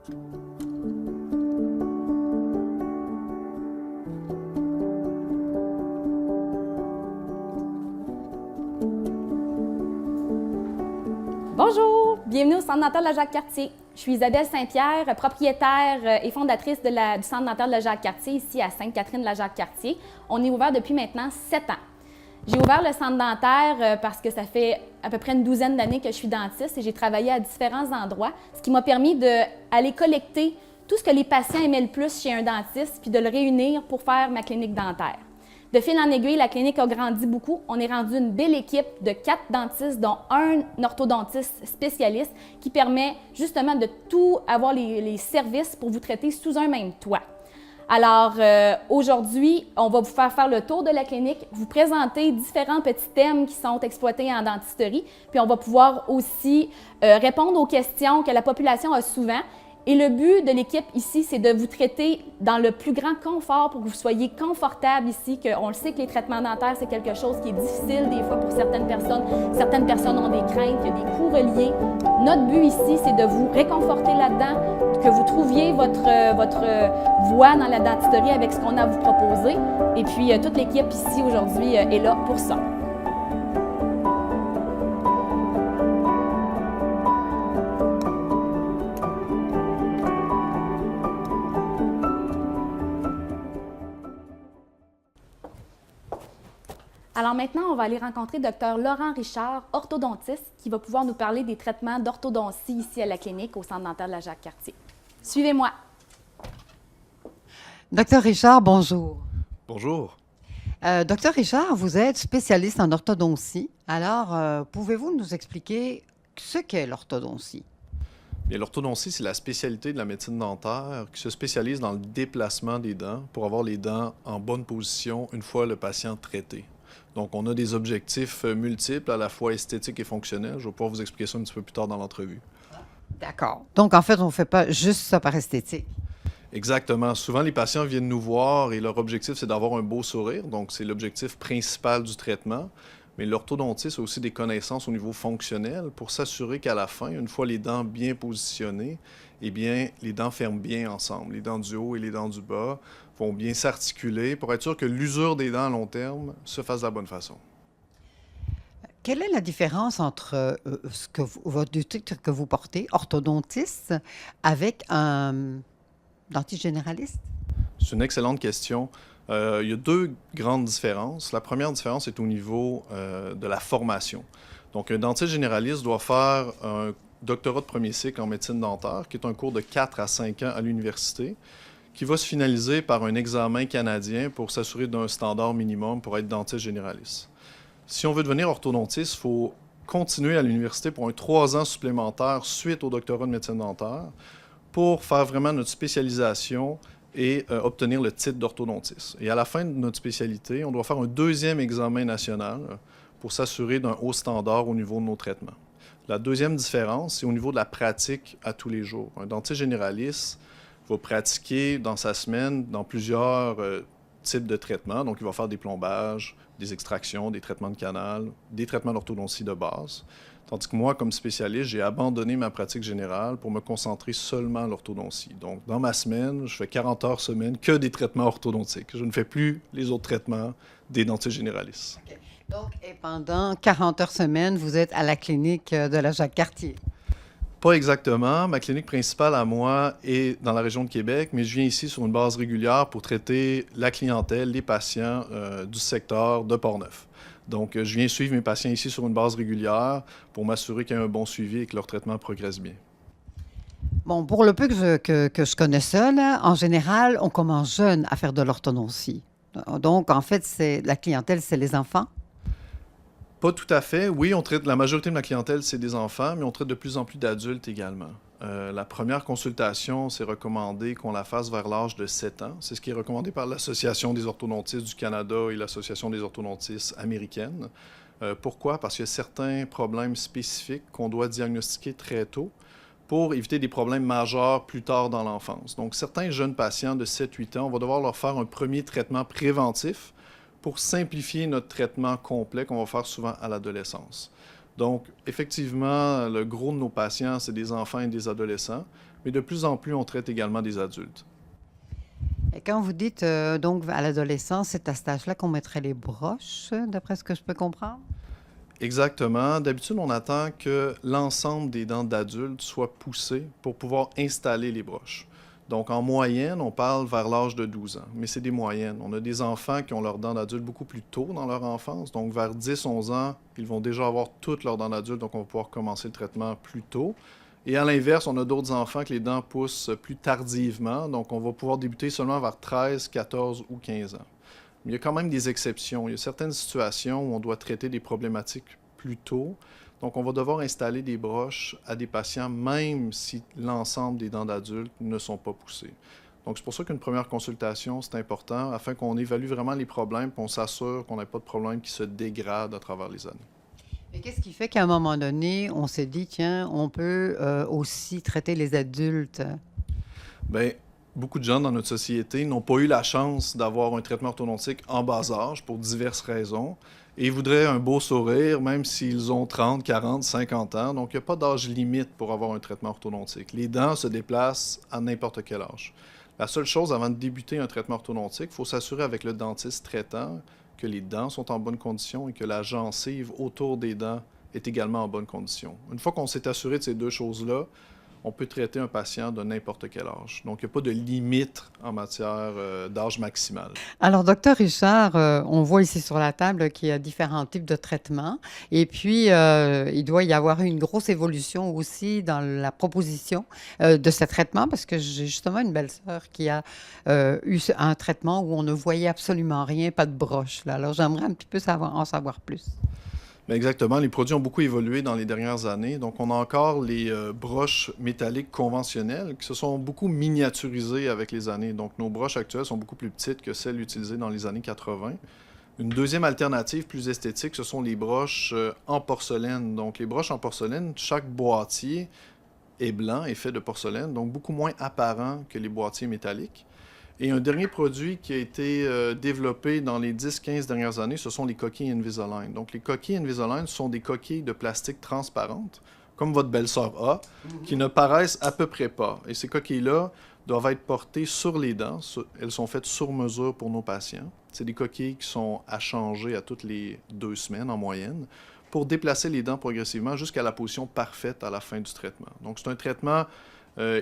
Bonjour, bienvenue au Centre dentaire de la Jacques-Cartier. Je suis Isabelle Saint-Pierre, propriétaire et fondatrice du Centre dentaire de la Jacques-Cartier ici à Sainte-Catherine-de-la-Jacques-Cartier. On est ouvert depuis maintenant 7 ans. J'ai ouvert le centre dentaire parce que ça fait à peu près une douzaine d'années que je suis dentiste et j'ai travaillé à différents endroits, ce qui m'a permis d'aller collecter tout ce que les patients aimaient le plus chez un dentiste puis de le réunir pour faire ma clinique dentaire. De fil en aiguille, la clinique a grandi beaucoup. On est rendu une belle équipe de 4 dentistes, dont un orthodontiste spécialiste qui permet justement de tout avoir les services pour vous traiter sous un même toit. Alors, aujourd'hui, on va vous faire le tour de la clinique, vous présenter différents petits thèmes qui sont exploités en dentisterie, puis on va pouvoir aussi répondre aux questions que la population a souvent. Et le but de l'équipe ici, c'est de vous traiter dans le plus grand confort pour que vous soyez confortable ici, qu'on le sait que les traitements dentaires, c'est quelque chose qui est difficile des fois pour certaines personnes. Certaines personnes ont des craintes, il y a des coûts reliés. Notre but ici, c'est de vous réconforter là-dedans, que vous trouviez votre voie dans la dentisterie avec ce qu'on a à vous proposer. Et puis, toute l'équipe ici aujourd'hui est là pour ça. Alors maintenant, on va aller rencontrer Dr Laurent Richard, orthodontiste, qui va pouvoir nous parler des traitements d'orthodontie ici à la clinique au Centre dentaire de la Jacques-Cartier. Suivez-moi. Docteur Richard, bonjour. Bonjour. Docteur Richard, vous êtes spécialiste en orthodontie. Alors, pouvez-vous nous expliquer ce qu'est l'orthodontie? Bien, l'orthodontie, c'est la spécialité de la médecine dentaire qui se spécialise dans le déplacement des dents pour avoir les dents en bonne position une fois le patient traité. Donc, on a des objectifs multiples, à la fois esthétiques et fonctionnels. Je vais pouvoir vous expliquer ça un petit peu plus tard dans l'entrevue. D'accord. Donc, en fait, on ne fait pas juste ça par esthétique. Exactement. Souvent, les patients viennent nous voir et leur objectif, c'est d'avoir un beau sourire. Donc, c'est l'objectif principal du traitement. Mais l'orthodontiste a aussi des connaissances au niveau fonctionnel pour s'assurer qu'à la fin, une fois les dents bien positionnées, eh bien, les dents ferment bien ensemble. Les dents du haut et les dents du bas vont bien s'articuler pour être sûr que l'usure des dents à long terme se fasse de la bonne façon. Quelle est la différence entre du titre que vous portez, orthodontiste, avec un dentiste généraliste? C'est une excellente question. Il y a deux grandes différences. La première différence est au niveau de la formation. Donc, un dentiste généraliste doit faire un doctorat de premier cycle en médecine dentaire, qui est un cours de 4 à 5 ans à l'université, qui va se finaliser par un examen canadien pour s'assurer d'un standard minimum pour être dentiste généraliste. Si on veut devenir orthodontiste, il faut continuer à l'université pour un 3 ans supplémentaire suite au doctorat de médecine dentaire pour faire vraiment notre spécialisation et obtenir le titre d'orthodontiste. Et à la fin de notre spécialité, on doit faire un deuxième examen national pour s'assurer d'un haut standard au niveau de nos traitements. La deuxième différence, c'est au niveau de la pratique à tous les jours. Un dentiste généraliste va pratiquer dans sa semaine dans plusieurs types de traitements. Donc, il va faire des plombages, des extractions, des traitements de canal, des traitements d'orthodontie de base. Tandis que moi, comme spécialiste, j'ai abandonné ma pratique générale pour me concentrer seulement à l'orthodontie. Donc, dans ma semaine, je fais 40 heures semaine que des traitements orthodontiques. Je ne fais plus les autres traitements des dentistes généralistes. Okay. Donc, et pendant 40 heures semaine, vous êtes à la clinique de la Jacques-Cartier? Pas exactement. Ma clinique principale à moi est dans la région de Québec, mais je viens ici sur une base régulière pour traiter la clientèle, les patients du secteur de Portneuf. Donc, je viens suivre mes patients ici sur une base régulière pour m'assurer qu'il y a un bon suivi et que leur traitement progresse bien. Bon, pour le peu que je connais ça, là, en général, on commence jeune à faire de l'orthodontie. Donc, en fait, la clientèle, c'est les enfants? Pas tout à fait. Oui, on traite, la majorité de ma clientèle, c'est des enfants, mais on traite de plus en plus d'adultes également. La première consultation, c'est recommandé qu'on la fasse vers l'âge de 7 ans. C'est ce qui est recommandé par l'Association des orthodontistes du Canada et l'Association des orthodontistes américaines. Pourquoi? Parce qu'il y a certains problèmes spécifiques qu'on doit diagnostiquer très tôt pour éviter des problèmes majeurs plus tard dans l'enfance. Donc, certains jeunes patients de 7-8 ans, on va devoir leur faire un premier traitement préventif pour simplifier notre traitement complet qu'on va faire souvent à l'adolescence. Donc, effectivement, le gros de nos patients, c'est des enfants et des adolescents, mais de plus en plus, on traite également des adultes. Et quand vous dites, donc, à l'adolescence, c'est à cet âge-là qu'on mettrait les broches, d'après ce que je peux comprendre? Exactement. D'habitude, on attend que l'ensemble des dents d'adultes soient poussées pour pouvoir installer les broches. Donc, en moyenne, on parle vers l'âge de 12 ans, mais c'est des moyennes. On a des enfants qui ont leurs dents d'adultes beaucoup plus tôt dans leur enfance. Donc, vers 10-11 ans, ils vont déjà avoir toutes leurs dents d'adultes, donc on va pouvoir commencer le traitement plus tôt. Et à l'inverse, on a d'autres enfants que les dents poussent plus tardivement, donc on va pouvoir débuter seulement vers 13, 14 ou 15 ans. Mais il y a quand même des exceptions. Il y a certaines situations où on doit traiter des problématiques plus tôt. Donc, on va devoir installer des broches à des patients, même si l'ensemble des dents d'adultes ne sont pas poussées. Donc, c'est pour ça qu'une première consultation, c'est important, afin qu'on évalue vraiment les problèmes et qu'on s'assure qu'on n'a pas de problème qui se dégradent à travers les années. Et qu'est-ce qui fait qu'à un moment donné, on s'est dit, tiens, on peut aussi traiter les adultes? Bien, beaucoup de gens dans notre société n'ont pas eu la chance d'avoir un traitement orthodontique en bas âge pour diverses raisons et ils voudraient un beau sourire même s'ils ont 30, 40, 50 ans. Donc, il n'y a pas d'âge limite pour avoir un traitement orthodontique. Les dents se déplacent à n'importe quel âge. La seule chose avant de débuter un traitement orthodontique, il faut s'assurer avec le dentiste traitant que les dents sont en bonne condition et que la gencive autour des dents est également en bonne condition. Une fois qu'on s'est assuré de ces deux choses-là, on peut traiter un patient de n'importe quel âge. Donc, il n'y a pas de limite en matière d'âge maximal. Alors, docteur Richard, on voit ici sur la table qu'il y a différents types de traitements. Et puis, il doit y avoir eu une grosse évolution aussi dans la proposition de ce traitement, parce que j'ai justement une belle-sœur qui a eu un traitement où on ne voyait absolument rien, pas de broche, là. Alors, j'aimerais un petit peu en savoir plus. Bien, exactement. Les produits ont beaucoup évolué dans les dernières années. Donc, on a encore les broches métalliques conventionnelles qui se sont beaucoup miniaturisées avec les années. Donc, nos broches actuelles sont beaucoup plus petites que celles utilisées dans les années 80. Une deuxième alternative plus esthétique, ce sont les broches en porcelaine. Donc, les broches en porcelaine, chaque boîtier est blanc, est fait de porcelaine, donc beaucoup moins apparent que les boîtiers métalliques. Et un dernier produit qui a été développé dans les 10-15 dernières années, ce sont les coquilles Invisalign. Donc, les coquilles Invisalign sont des coquilles de plastique transparentes, comme votre belle-sœur a, qui ne paraissent à peu près pas. Et ces coquilles-là doivent être portées sur les dents. Elles sont faites sur mesure pour nos patients. C'est des coquilles qui sont à changer à toutes les 2 semaines en moyenne pour déplacer les dents progressivement jusqu'à la position parfaite à la fin du traitement. Donc, c'est un traitement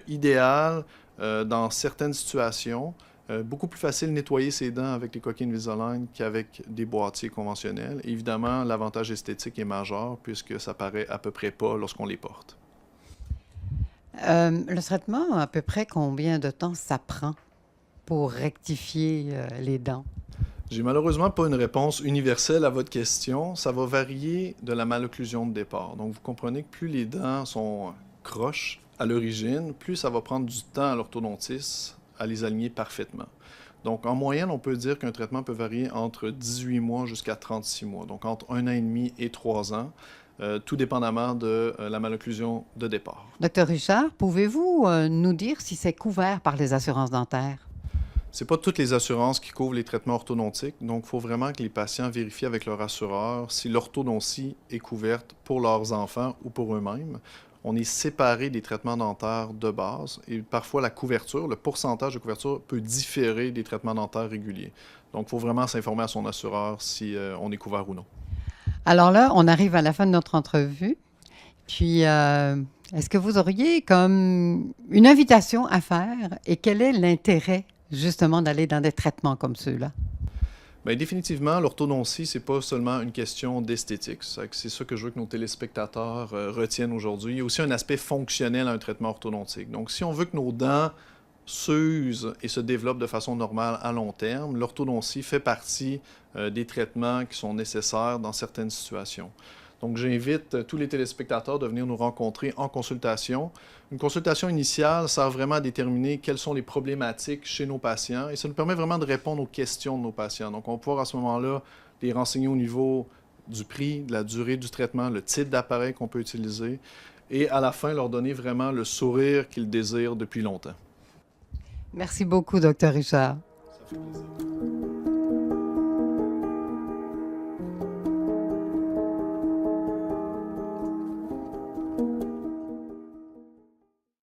idéal dans certaines situations. Beaucoup plus facile de nettoyer ses dents avec les coquilles Invisalign qu'avec des boîtiers conventionnels. Évidemment, l'avantage esthétique est majeur puisque ça paraît à peu près pas lorsqu'on les porte. Le traitement, à peu près combien de temps ça prend pour rectifier les dents? J'ai malheureusement pas une réponse universelle à votre question. Ça va varier de la malocclusion de départ. Donc, vous comprenez que plus les dents sont croches à l'origine, plus ça va prendre du temps à l'orthodontiste à les aligner parfaitement. Donc, en moyenne, on peut dire qu'un traitement peut varier entre 18 mois jusqu'à 36 mois, donc entre 1 an et demi et 3 ans, tout dépendamment de la malocclusion de départ. Docteur Richard, pouvez-vous nous dire si c'est couvert par les assurances dentaires? Ce n'est pas toutes les assurances qui couvrent les traitements orthodontiques, donc il faut vraiment que les patients vérifient avec leur assureur si l'orthodontie est couverte pour leurs enfants ou pour eux-mêmes. On est séparé des traitements dentaires de base et parfois la couverture, le pourcentage de couverture peut différer des traitements dentaires réguliers. Donc, il faut vraiment s'informer à son assureur si on est couvert ou non. Alors là, on arrive à la fin de notre entrevue. Puis, est-ce que vous auriez comme une invitation à faire et quel est l'intérêt justement d'aller dans des traitements comme ceux-là? Bien, définitivement, l'orthodontie, c'est pas seulement une question d'esthétique. C'est ça que je veux que nos téléspectateurs retiennent aujourd'hui. Il y a aussi un aspect fonctionnel à un traitement orthodontique. Donc, si on veut que nos dents s'usent et se développent de façon normale à long terme, l'orthodontie fait partie des traitements qui sont nécessaires dans certaines situations. Donc, j'invite tous les téléspectateurs de venir nous rencontrer en consultation. Une consultation initiale sert vraiment à déterminer quelles sont les problématiques chez nos patients et ça nous permet vraiment de répondre aux questions de nos patients. Donc, on va pouvoir à ce moment-là les renseigner au niveau du prix, de la durée du traitement, le type d'appareil qu'on peut utiliser et à la fin, leur donner vraiment le sourire qu'ils désirent depuis longtemps. Merci beaucoup, Dr. Richard. Ça fait plaisir.